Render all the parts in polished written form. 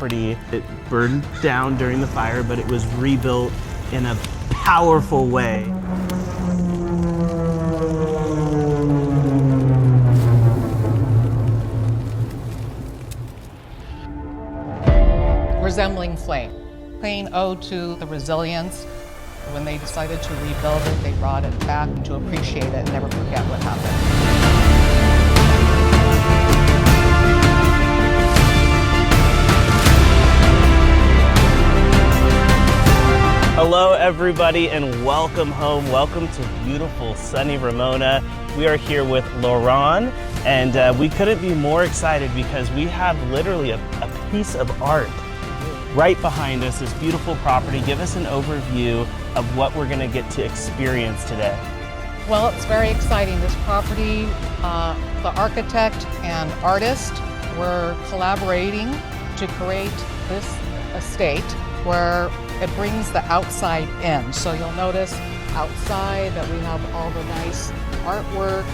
property. It burned down during the fire, but it was rebuilt in a powerful way. Resembling flame, paying ode to the resilience. When they decided to rebuild it, they brought it back and to appreciate it and never forget what happened. Hello everybody and welcome home. Welcome to beautiful sunny Ramona. We are here with Laurent and we couldn't be more excited because we have literally a piece of art right behind us, this beautiful property. Give us an overview of what we're gonna get to experience today. Well, it's very exciting. This property, the architect and artist were collaborating to create this estate where it brings the outside in. So you'll notice outside that we have all the nice artwork.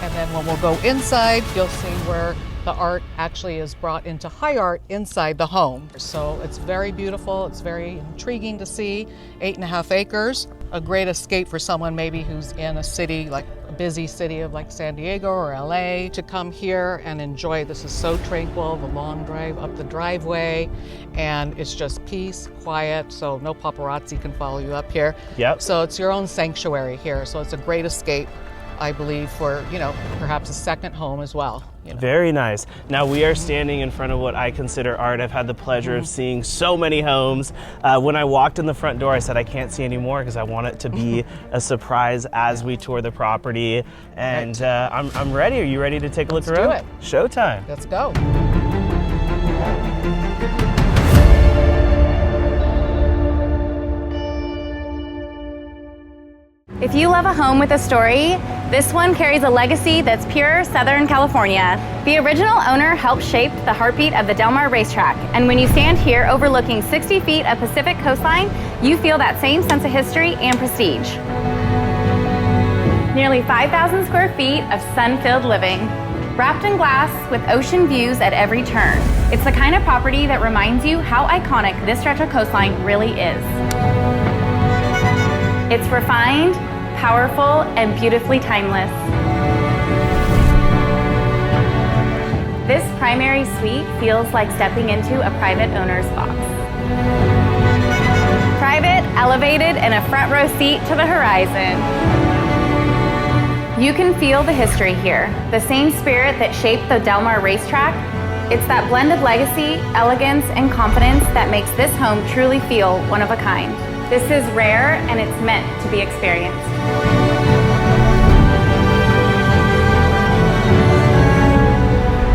And then when we'll go inside, you'll see where the art actually is brought into high art inside the home. So it's very beautiful. It's very intriguing to see. 8.5 acres, a great escape for someone maybe who's in a city, like a busy city of like San Diego or LA, to come here and enjoy. This is so tranquil, the long drive up the driveway, and it's just peace, quiet, so no paparazzi can follow you up here. Yep. So it's your own sanctuary here. So it's a great escape, I believe, for, perhaps a second home as well. Very nice. Now we are standing in front of what I consider art. I've had the pleasure of seeing so many homes. When I walked in the front door, I said I can't see any more because I want it to be a surprise as we tour the property. And I'm ready. Are you ready to take a look around? Let's do it. Showtime. Let's go. If you love a home with a story, this one carries a legacy that's pure Southern California. The original owner helped shape the heartbeat of the Del Mar racetrack, and when you stand here overlooking 60 feet of Pacific coastline, you feel that same sense of history and prestige. Nearly 5,000 square feet of sun-filled living, wrapped in glass with ocean views at every turn. It's the kind of property that reminds you how iconic this stretch of coastline really is. It's refined, powerful, and beautifully timeless. This primary suite feels like stepping into a private owner's box. Private, elevated, and a front row seat to the horizon. You can feel the history here, the same spirit that shaped the Del Mar racetrack. It's that blend of legacy, elegance, and confidence that makes this home truly feel one of a kind. This is rare and it's meant to be experienced.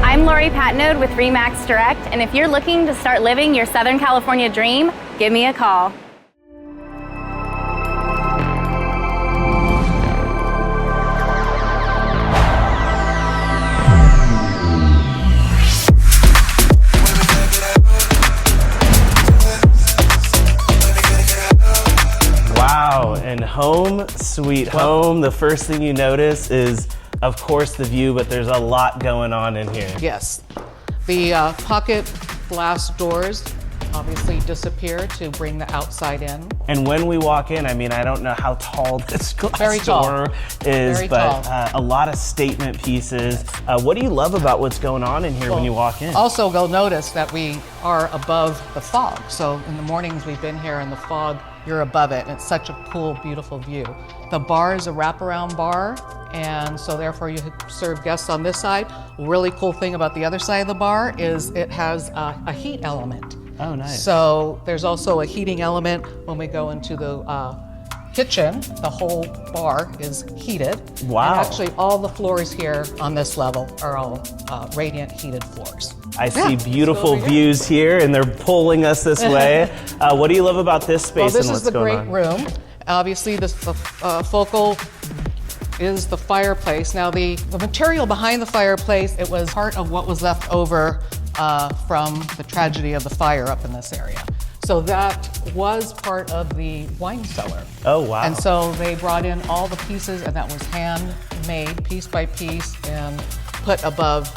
I'm Lori Patnode with RE/MAX Direct, and if you're looking to start living your Southern California dream, give me a call. And home sweet home, the first thing you notice is, of course, the view, but there's a lot going on in here. Yes. The pocket glass doors obviously disappear to bring the outside in. And when we walk in, I mean, I don't know how tall this glass door is, Very but tall. A lot of statement pieces. What do you love about what's going on in here when you walk in? Also, you'll notice that we are above the fog. So in the mornings we've been here in the fog, you're above it, and it's such a cool, beautiful view. The bar is a wraparound bar, and so therefore you serve guests on this side. Really cool thing about the other side of the bar is it has a heat element. Oh, nice. So there's also a heating element when we go into the kitchen. The whole bar is heated. Wow. And actually all the floors here on this level are all radiant heated floors. I see beautiful views here, and they're pulling us this way. What do you love about this space? Well, this and is what's the going great on? room. Obviously, the focal is the fireplace. Now, the material behind the fireplace, it was part of what was left over from the tragedy of the fire up in this area. So that was part of the wine cellar. Oh, wow. And so they brought in all the pieces, and that was handmade piece by piece and put above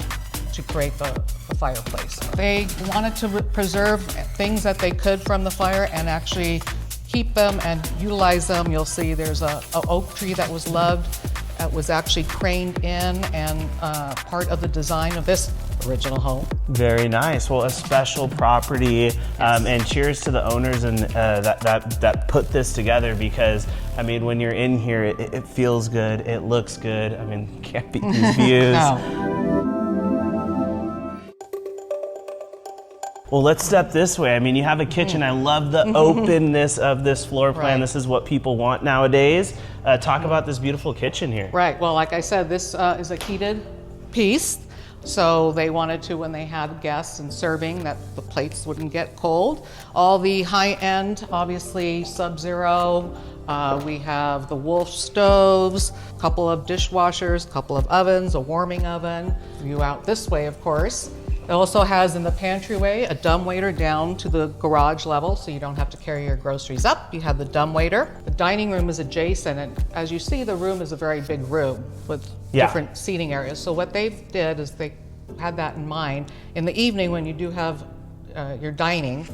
to create the fireplace. They wanted to preserve things that they could from the fire and actually keep them and utilize them. You'll see there's a oak tree that was lugged, that was actually craned in and part of the design of this original home. Very nice. Well, a special property, and cheers to the owners and that put this together, because I mean, when you're in here, it feels good, it looks good. I mean, can't beat these views. No. Well, let's step this way. I mean, you have a kitchen. I love the openness of this floor plan. Right. This is what people want nowadays. Talk about this beautiful kitchen here. Right, well, like I said, this is a heated piece. So they wanted to, when they had guests and serving, that the plates wouldn't get cold. All the high-end, obviously Sub-Zero. We have the Wolf stoves, a couple of dishwashers, a couple of ovens, a warming oven. View out this way, of course. It also has in the pantry-way a dumbwaiter down to the garage level, so you don't have to carry your groceries up. You have the dumbwaiter. The dining room is adjacent, and as you see, the room is a very big room with different seating areas. So what they did is they had that in mind. In the evening, when you do have your dining,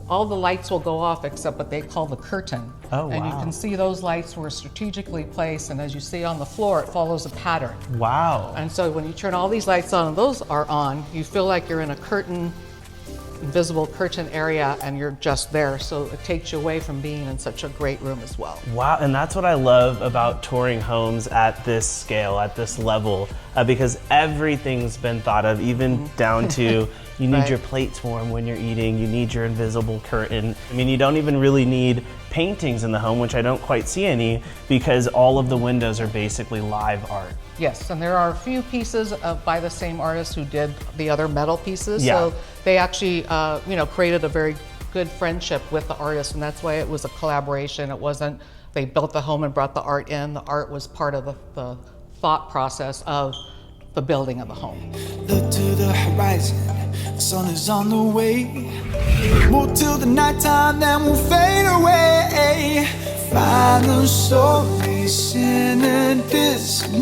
all the lights will go off except what they call the curtain. Oh, wow. And you can see those lights were strategically placed, and as you see on the floor, it follows a pattern. Wow. And so when you turn all these lights on and those are on, you feel like you're in a curtain, invisible curtain area, and you're just there. So it takes you away from being in such a great room as well. Wow, and that's what I love about touring homes at this scale, at this level, because everything's been thought of, even down to you need your plates warm when you're eating, you need your invisible curtain. I mean, you don't even really need paintings in the home, which I don't quite see any, because all of the windows are basically live art. Yes, and there are a few pieces by the same artist who did the other metal pieces. Yeah. So they actually, created a very good friendship with the artist, and that's why it was a collaboration. It wasn't, they built the home and brought the art in. The art was part of the thought process of the building of the home. Look to the horizon, the sun is on the way. Move till the nighttime, then we'll fade away. Find the stories in a dissonance.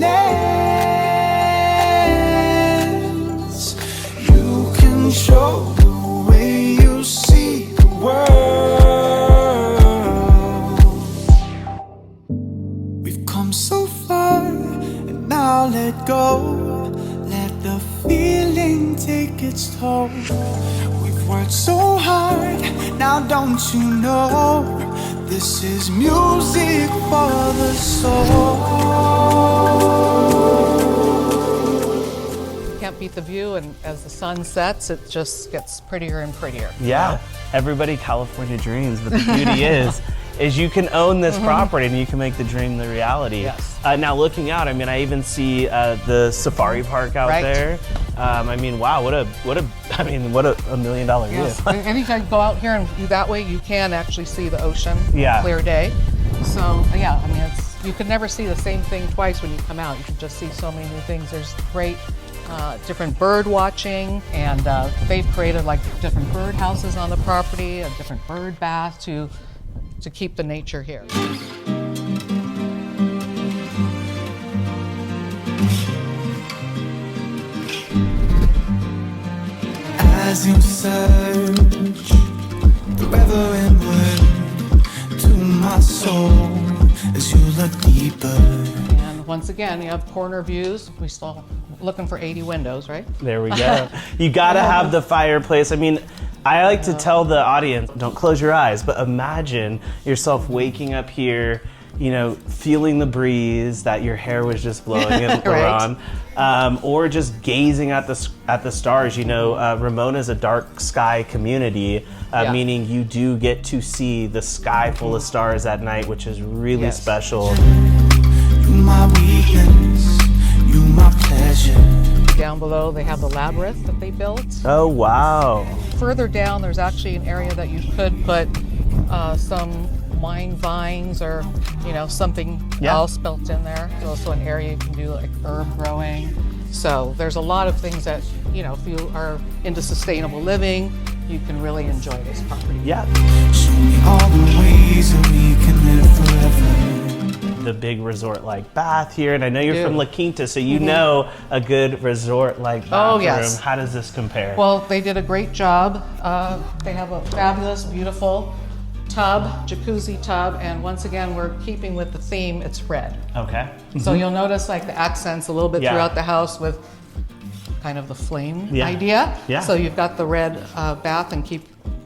You control the way you see the world. We've come so far, and now let go. Let the feeling take its toll. We've worked so hard, now don't you know? This is music for the soul. Can't beat the view, and as the sun sets, it just gets prettier and prettier. Yeah, everybody California dreams, but the beauty is you can own this property and you can make the dream the reality. Yes. Now looking out, I mean, I even see the safari park out there. I mean, wow, what a $1 million view. Yes, and you can go out here and do that way, you can actually see the ocean on a clear day. So yeah, I mean, you can never see the same thing twice when you come out. You can just see so many new things. There's great different bird watching, and they've created like different bird houses on the property, a different bird bath to keep the nature here. As you search forever inward to my soul, as you look deeper. And once again, you have corner views. We still looking for 80 windows, right? There we go. You gotta have the fireplace. I mean, I like to tell the audience, don't close your eyes, but imagine yourself waking up here, you know, feeling the breeze that your hair was just blowing in Right. or just gazing at the stars. You know, Ramona's a dark sky community, meaning you do get to see the sky full of stars at night, which is really special. You my weakness, you my pleasure. Down below, they have the labyrinth that they built. Oh, wow. Further down, there's actually an area that you could put some wine vines or, you know, something else built in there. There's also an area you can do like herb growing. So there's a lot of things that, you know, if you are into sustainable living, you can really enjoy this property. Yeah. Show me all the ways that we can live forever. the big resort-like bath here. And I know you're from do. La Quinta, so you know a good resort-like bathroom. Oh, yes. How does this compare? Well, they did a great job. They have a fabulous, beautiful tub, jacuzzi tub, and once again, we're keeping with the theme, it's red. Okay. So you'll notice like the accents a little bit Yeah. throughout the house with kind of the flame Yeah. idea. Yeah. So you've got the red bath, and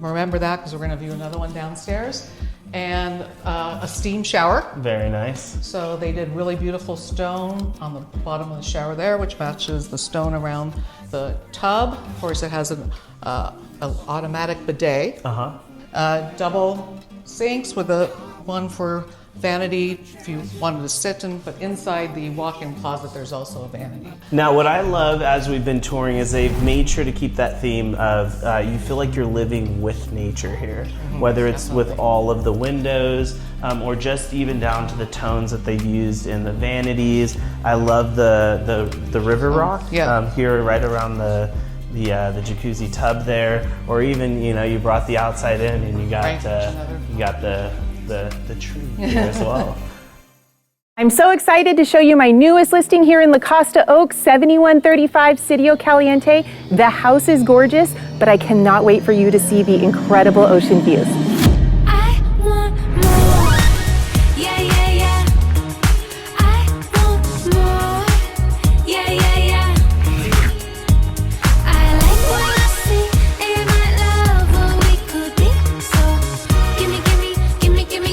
remember that because we're going to view another one downstairs, and a steam shower. Very nice. So they did really beautiful stone on the bottom of the shower there, which matches the stone around the tub. Of course, it has an automatic bidet. Double sinks with one for vanity if you wanted to sit in, but inside the walk-in closet there's also a vanity. Now, what I love as we've been touring is they've made sure to keep that theme of you feel like you're living with nature here, whether it's with all of the windows or just even down to the tones that they've used in the vanities. I love the river rock here right around the jacuzzi tub there, or even you brought the outside in and you got the tree here as well. I'm so excited to show you my newest listing here in La Costa Oaks, 7135 Sitio Caliente. The house is gorgeous, but I cannot wait for you to see the incredible ocean views. I want more. Yeah, yeah, yeah. I want more. Yeah, yeah, yeah. I like what I see in my love, what we could be. So give me,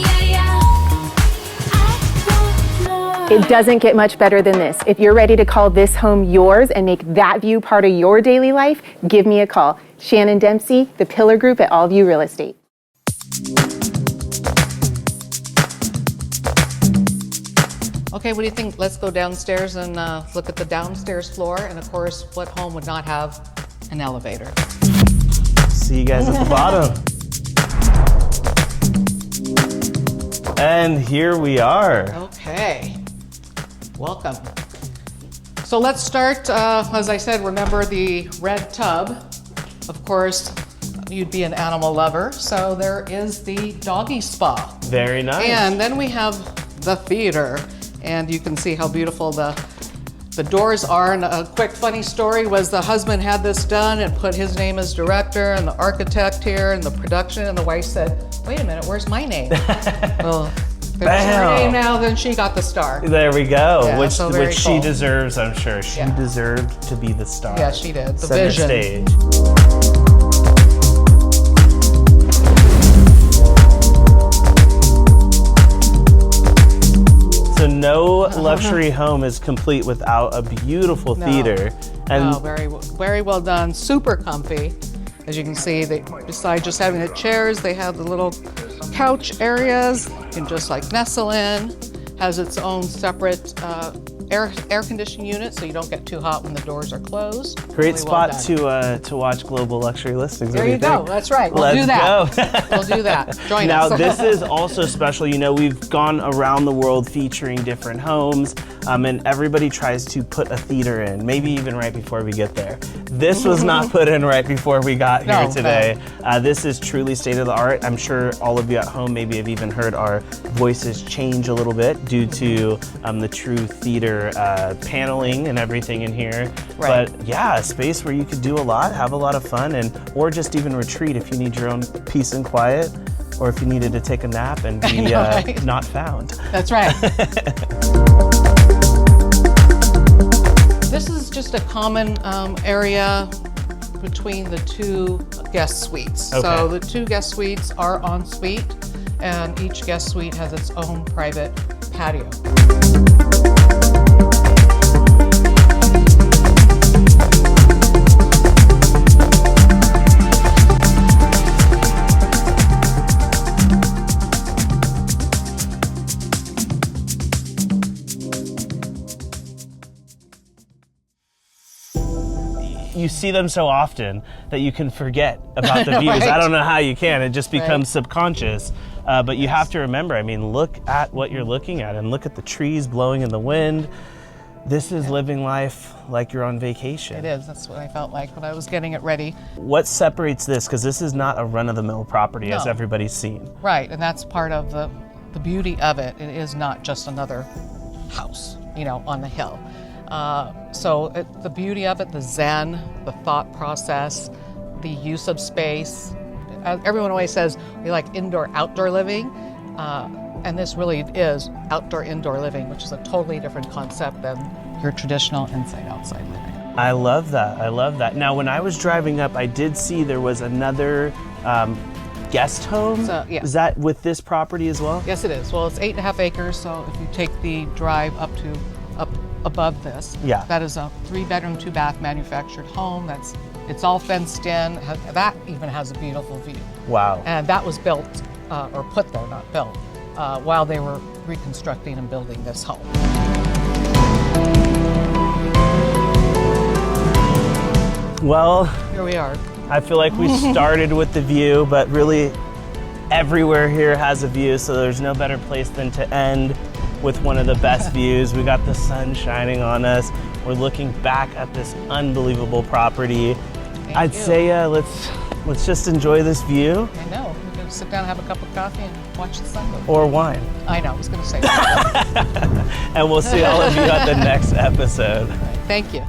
yeah, yeah. I want more. It doesn't get much better than this. If you're ready to call this home yours and make that view part of your daily life, give me a call. Shannon Dempsey, the Pillar Group at Allview Real Estate. Okay, what do you think? Let's go downstairs and look at the downstairs floor. And of course, what home would not have an elevator? See you guys at the bottom. And here we are. Okay, welcome. So let's start, as I said, remember the red tub. Of course, you'd be an animal lover, so there is the doggy spa. Very nice. And then we have the theater, and you can see how beautiful the doors are. And a quick funny story was the husband had this done and put his name as director and the architect here and the production, and the wife said, wait a minute, where's my name? Well, there's her name now, then she got the star. There we go. Yeah, which so very which cool. she deserves, I'm sure. She Yeah. deserved to be the star. Yeah, she did. The Center vision. stage. So no luxury home is complete without a beautiful No. theater. And Oh, very well done. Super comfy. As you can see, besides just having the chairs, they have the little couch areas. You can just like nestle in. Has its own separate air conditioning unit, so you don't get too hot when the doors are closed. great Really well spot done. to watch global luxury listings. There What do you go. think? That's right. We'll Let's do that. go. We'll do that. Join Now, us. this is also special. We've gone around the world featuring different homes, and everybody tries to put a theater in, maybe even right before we get there. This was not put in right before we got here No, today. This is truly state of the art. I'm sure all of you at home maybe have even heard our voices change a little bit due to the true theater paneling and everything in here. Right. But yeah, a space where you could do a lot, have a lot of fun, or just even retreat if you need your own peace and quiet, or if you needed to take a nap and be know, right? not found. That's right. This is just a common area between the two guest suites. So Okay. the two guest suites are en suite, and each guest suite has its own private patio. You see them so often that you can forget about the views. Right. I don't know how you can. It just becomes Right. subconscious. But you have to remember, look at what you're looking at and look at the trees blowing in the wind. This is living life like you're on vacation. It is. That's what I felt like when I was getting it ready. What separates this? Because this is not a run-of-the-mill property as No. everybody's seen. Right, and that's part of the beauty of it, it is not just another house, on the hill. The beauty of it, the zen, the thought process, the use of space. Everyone always says we like indoor-outdoor living, and this really is outdoor-indoor living, which is a totally different concept than your traditional inside-outside living. I love that. I love that. Now, when I was driving up, I did see there was another guest home. Yeah. Is that with this property as well? Yes, it is. Well, it's 8.5 acres, so if you take the drive up above this, Yeah. that is a 3-bedroom, 2-bath manufactured home. It's all fenced in. That even has a beautiful view. Wow. And that was built, or put there, not built, while they were reconstructing and building this home. Well, Here we are. I feel like we started with the view, but really everywhere here has a view, so there's no better place than to end with one of the best views. We got the sun shining on us. We're looking back at this unbelievable property. I'd say let's just enjoy this view. I know. We're going to sit down, have a cup of coffee, and watch the sun go. Or wine. I know. I was going to say that. And we'll see all of you at the next episode. Thank you.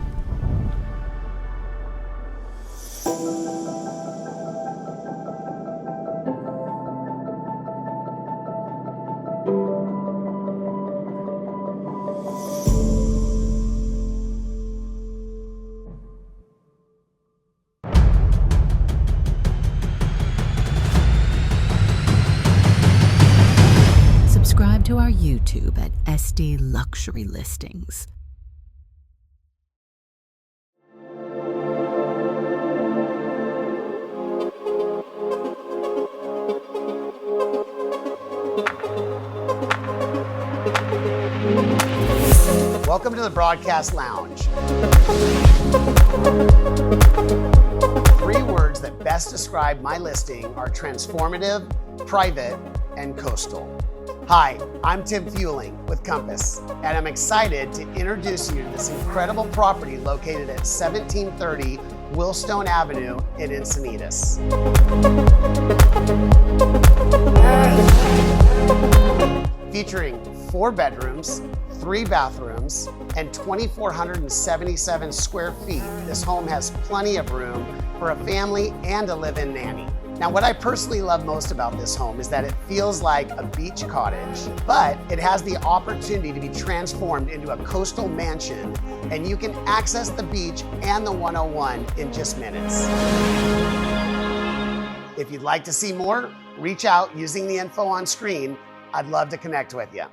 Subscribe to our YouTube at SD Luxury Listings. Welcome to the Broadcast Lounge. 3 words that best describe my listing are transformative, private, and coastal. Hi, I'm Tim Fueling with Compass, and I'm excited to introduce you to this incredible property located at 1730 Willstone Avenue in Encinitas. Featuring 4 bedrooms, 3 bathrooms, and 2,477 square feet, this home has plenty of room for a family and a live-in nanny. Now, what I personally love most about this home is that it feels like a beach cottage, but it has the opportunity to be transformed into a coastal mansion, and you can access the beach and the 101 in just minutes. If you'd like to see more, reach out using the info on screen. I'd love to connect with you.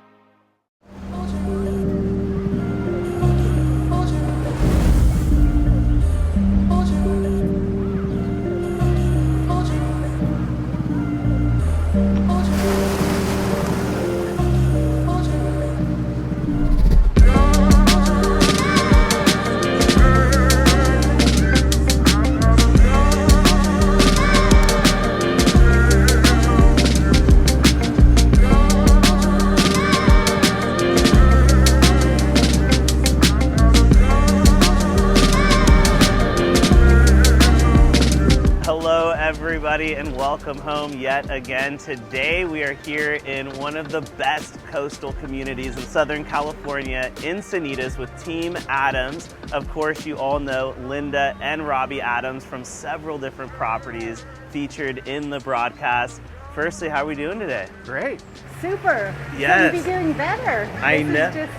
Everybody, and welcome home yet again. Today we are here in one of the best coastal communities in Southern California, Encinitas, with Team Adams. Of course, you all know Linda and Robbie Adams from several different properties featured in the broadcast. Firstly, how are we doing today? Great. Super. Yes. Couldn't be doing better. I know. This is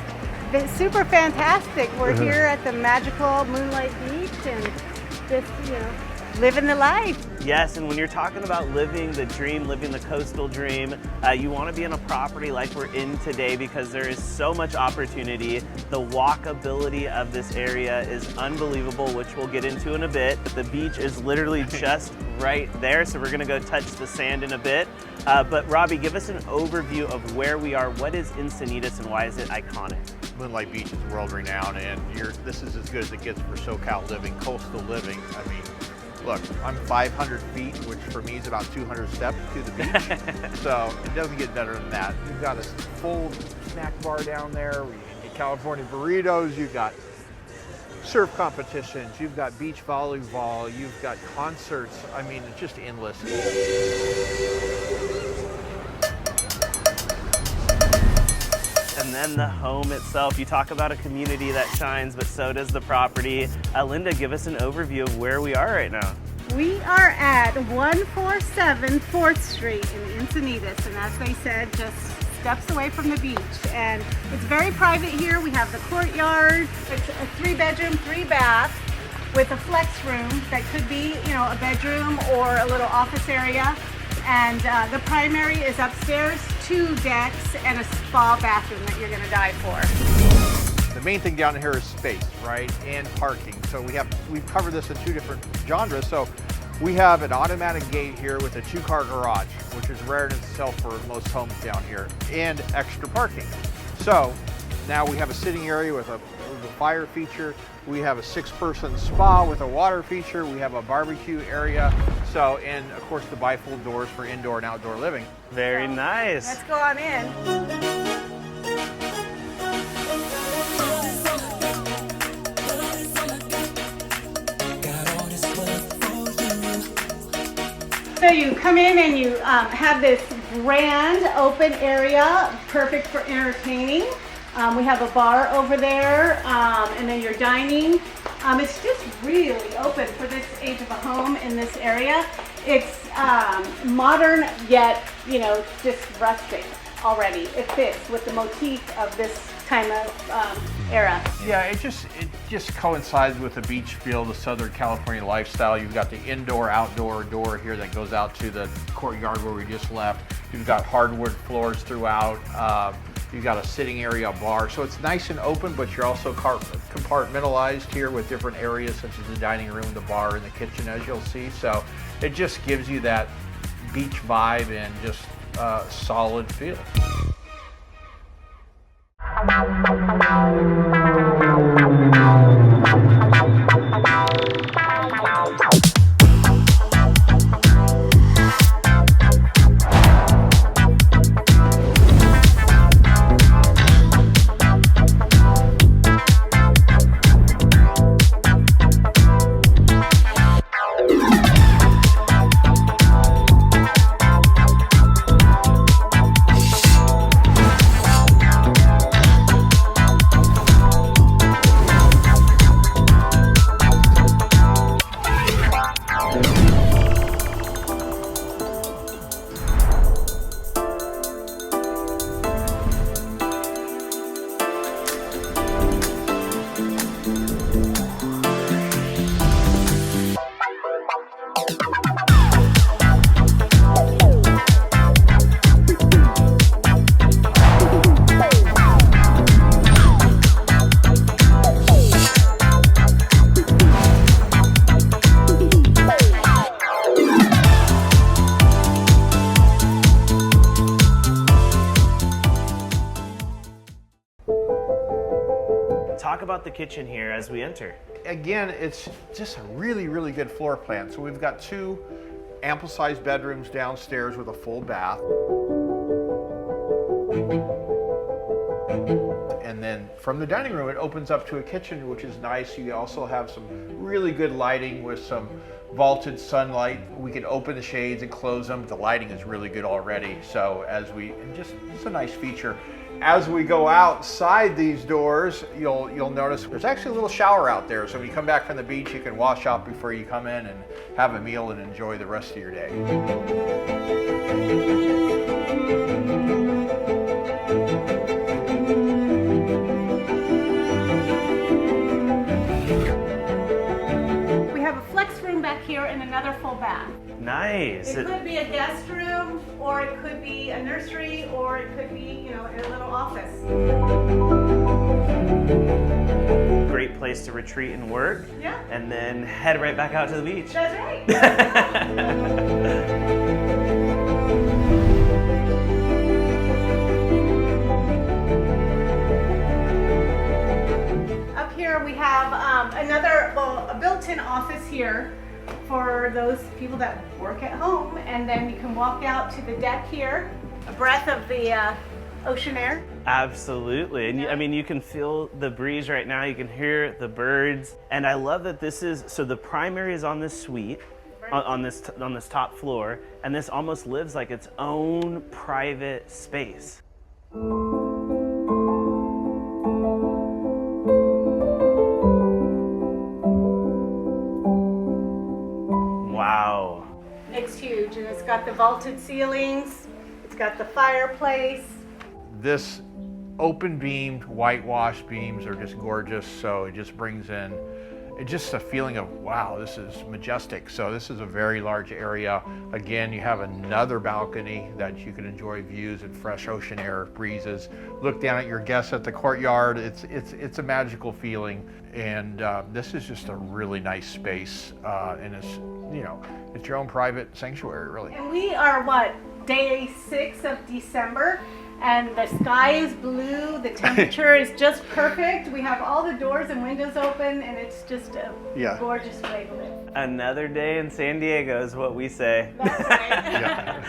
just super fantastic. We're here at the magical Moonlight Beach and just, living the life. Yes, and when you're talking about living the dream, living the coastal dream, you want to be in a property like we're in today because there is so much opportunity. The walkability of this area is unbelievable, which we'll get into in a bit. But the beach is literally just right there, so we're going to go touch the sand in a bit. But Robbie, give us an overview of where we are. What is Encinitas and why is it iconic? Moonlight Beach is world renowned, and this is as good as it gets for SoCal living, coastal living. I mean, look, I'm 500 feet, which for me is about 200 steps to the beach. So it doesn't get better than that. You've got a full snack bar down there where you can get California burritos. You've got surf competitions. You've got beach volleyball. You've got concerts. I mean, it's just endless. and then the home itself. You talk about a community that shines, but so does the property. Linda, give us an overview of where we are right now. We are at 147 4th Street in Encinitas, and as they said, just steps away from the beach. And it's very private here. We have the courtyard. It's a 3-bedroom, 3-bath with a flex room that could be, you know, a bedroom or a little office area. And the primary is upstairs, 2 decks, and a spa bathroom that you're going to die for. The main thing down here is space, right, and parking. So we've covered this in 2 different genres. So we have an automatic gate here with a 2-car garage, which is rare in itself for most homes down here, and extra parking. So now we have a sitting area with a fire feature. We have a 6-person spa with a water feature. We have a barbecue area. So, and of course the bifold doors for indoor and outdoor living. Very nice. Let's go on in. So you come in and you have this grand open area, perfect for entertaining. We have a bar over there, and then you're dining. It's just really open for this age of a home in this area. It's modern yet, you know, just rustic already. It fits with the motif of this kind of era. Yeah, it just coincides with the beach feel, the Southern California lifestyle. You've got the indoor-outdoor door here that goes out to the courtyard where we just left. You've got hardwood floors throughout. You've got a sitting area, a bar. So it's nice and open, but you're also compartmentalized here with different areas such as the dining room, the bar, and the kitchen, as you'll see. So it just gives you that beach vibe and just solid feel. Talk about the kitchen here as we enter. Again, it's just a really, really good floor plan. So we've got 2 ample-sized bedrooms downstairs with a full bath. And then from the dining room, it opens up to a kitchen, which is nice. You also have some really good lighting with some vaulted sunlight. We can open the shades and close them. The lighting is really good already. So it's a nice feature. As we go outside these doors, you'll notice there's actually a little shower out there. So when you come back from the beach, you can wash off before you come in and have a meal and enjoy the rest of your day. We have a flex room back here and another full bath. Nice. It could be a guest room, or it could be a nursery, or it could be, you know, a little office. Great place to retreat and work. Yeah. And then head right back out to the beach. That's right. Up here we have a built-in office here for those people that work at home, and then you can walk out to the deck here, a breath of the ocean air. Absolutely. And I mean, you can feel the breeze right now. You can hear the birds. And I love that so the primary is on this suite, on this top floor, and this almost lives like its own private space. It's huge, and it's got the vaulted ceilings. It's got the fireplace. This open beamed, whitewashed beams are just gorgeous. So it just brings in just a feeling of, wow, this is majestic. So this is a very large area. Again, you have another balcony that you can enjoy views and fresh ocean air breezes. Look down at your guests at the courtyard. It's a magical feeling. And this is just a really nice space. And it's, you know, it's your own private sanctuary, really. And we are, what, day 6 of December, and the sky is blue, the temperature is just perfect. We have all the doors and windows open, and it's just a gorgeous way to live. Another day in San Diego is what we say. That's right.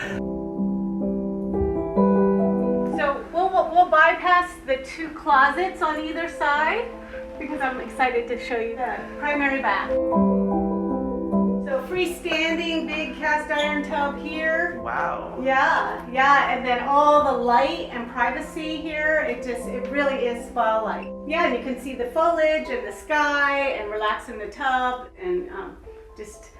So we'll bypass the 2 closets on either side, because I'm excited to show you the primary bath. So freestanding big cast iron tub here. Wow. Yeah, and then all the light and privacy here, it really is spa-like. Yeah, and you can see the foliage and the sky and relax in the tub and just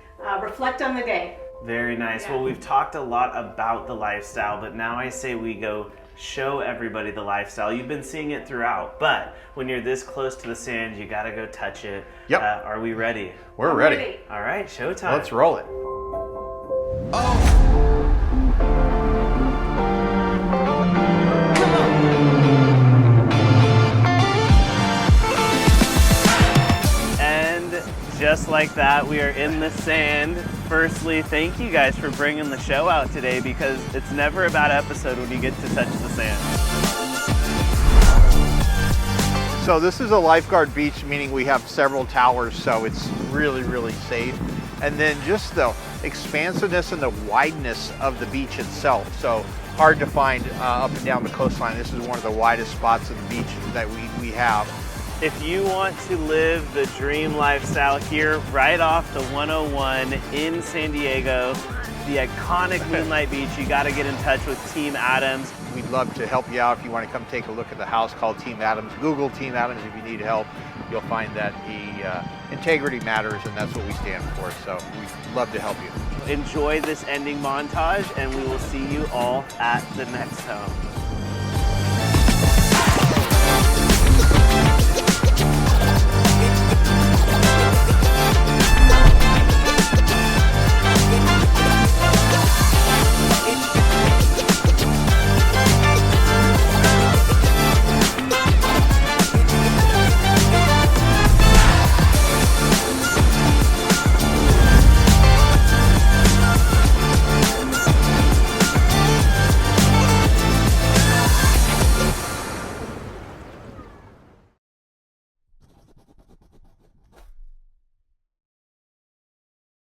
reflect on the day. Very nice. Yeah. Well, we've talked a lot about the lifestyle, but now I say we go show everybody the lifestyle. You've been seeing it throughout, but when you're this close to the sand, you gotta go touch it. Yep. Are we ready? We're ready. All right, showtime. Let's roll it. And just like that, we are in the sand. Firstly, thank you guys for bringing the show out today, because it's never a bad episode when you get to touch the sand. So this is a lifeguard beach, meaning we have several towers, so it's really, really safe. And then just the expansiveness and the wideness of the beach itself. So hard to find up and down the coastline. This is one of the widest spots of the beach that we have. If you want to live the dream lifestyle here, right off the 101 in San Diego, the iconic Moonlight Beach, you got to get in touch with Team Adams. We'd love to help you out if you want to come take a look at the house called Team Adams. Google Team Adams if you need help. You'll find that the integrity matters, and that's what we stand for. So we'd love to help you. Enjoy this ending montage, and we will see you all at the next home.